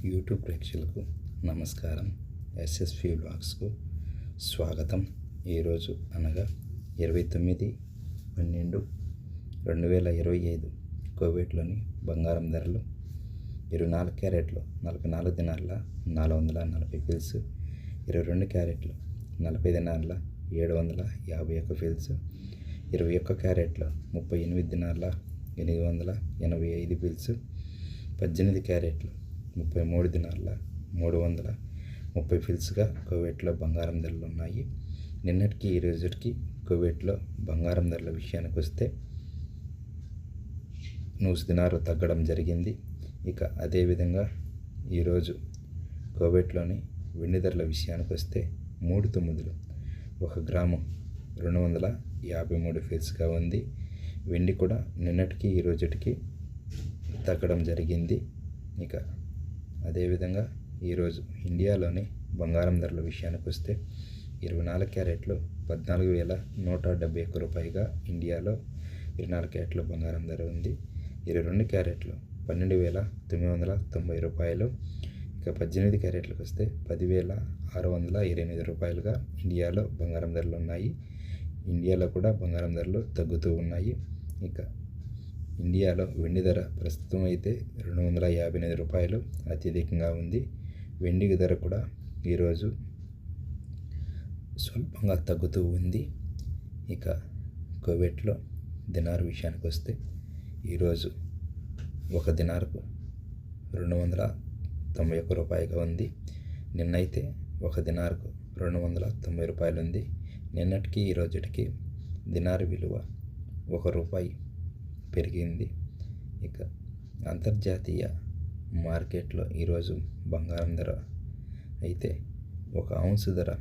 YouTube ప్రేక్షకులకు నమస్కారం. SSV వ్లాగ్స్కు స్వాగతం. ఈరోజు అనగా 29/12/2025 కోవిడ్లోని బంగారం ధరలు 24 క్యారెట్లు 44 దినార్ల 440 ఫిల్స్, 22 క్యారెట్లు 40 దినార్ల 751 ఫిల్స్, 21 క్యారెట్లు 38 దినార్ల 885 ఫిల్స్, 18 క్యారెట్లు 33 దినార్ల 330 ఫిల్స్గా కువైట్లో బంగారం ధరలు ఉన్నాయి. నిన్నటికి ఈ రోజుకి కువైట్లో బంగారం ధరల విషయానికి వస్తే 100 దినారు తగ్గడం జరిగింది. ఇక అదేవిధంగా ఈరోజు కువైట్లోని వెండి ధరల విషయానికి వస్తే 3 తొమ్మిదిలు 1 గ్రాము 253 ఫిల్స్గా ఉంది. వెండి కూడా నిన్నటికి ఈ రోజుకి తగ్గడం జరిగింది. ఇక అదేవిధంగా ఈరోజు ఇండియాలోని బంగారం ధరల విషయానికి వస్తే 24 క్యారెట్లు 14,171 రూపాయలుగా ఇండియాలో 24 క్యారెట్ల బంగారం ధర ఉంది. 22 క్యారెట్లు 12,990 రూపాయలు. ఇక 18 క్యారెట్లకు వస్తే 10,628 రూపాయలుగా ఇండియాలో బంగారం ధరలు ఉన్నాయి. ఇండియాలో కూడా బంగారం ధరలు తగ్గుతూ ఉన్నాయి. ఇక ఇండియాలో వెండి ధర ప్రస్తుతం అయితే 258 రూపాయలు అత్యధికంగా ఉంది. వెండి ధర కూడా ఈరోజు స్వల్పంగా తగ్గుతూ ఉంది. ఇక కువైట్లో దినార్ విషయానికి వస్తే ఈరోజు 1 దినార్కు 291 రూపాయలుగా ఉంది. నిన్నైతే 1 దినార్కు 290 రూపాయలు ఉంది. నిన్నటికి ఈ రోజుకి దినార్ విలువ 1 రూపాయి పెరిగింది. ఇక అంతర్జాతీయ మార్కెట్లో ఈరోజు బంగారం ధర అయితే 1 ఔన్సు ధర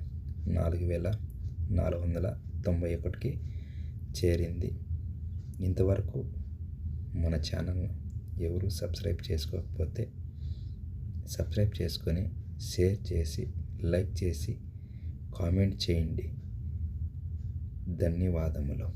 4,491కి చేరింది. ఇంతవరకు మన ఛానల్ను ఎవరు సబ్స్క్రైబ్ చేసుకోకపోతే సబ్స్క్రైబ్ చేసుకొని షేర్ చేసి లైక్ చేసి కామెంట్ చేయండి. ధన్యవాదములు.